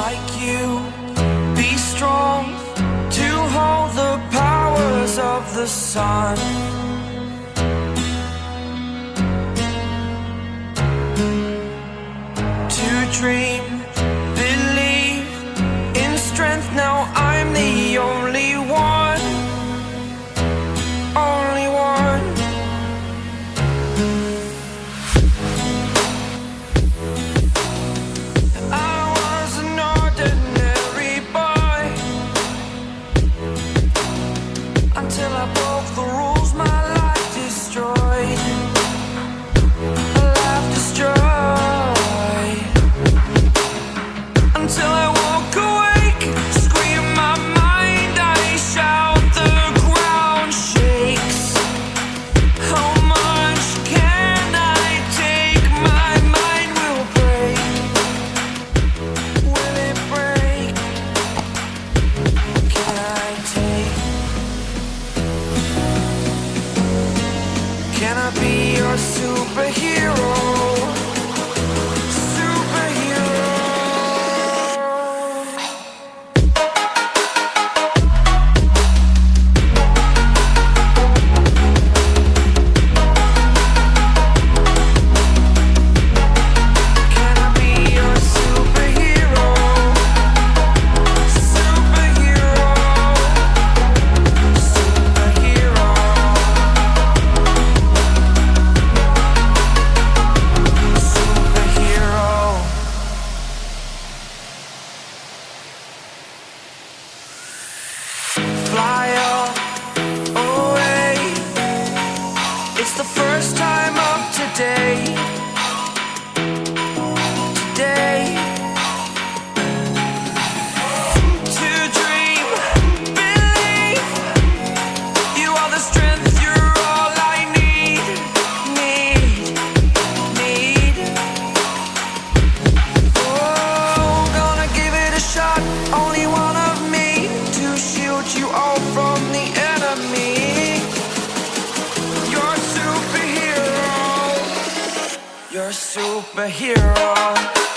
like you, be strong to hold the powers of the sun. To dream, believe in strength, now I'm the only one, only one. I was an ordinary boy until I broke the rules, my life destroyed, a life destroyed. Until I woke awake, scream my mind, I shout, the ground shakes. How much can I take? My mind will break. Will it break? Can I take? Can I be your superhero? Fly away. It's the first time of today. Today. To dream, believe. You are the strength, you're all I need. Oh, gonna give it a shot. Only one of me to shield you all from the enemy. You're a superhero. You're a superhero.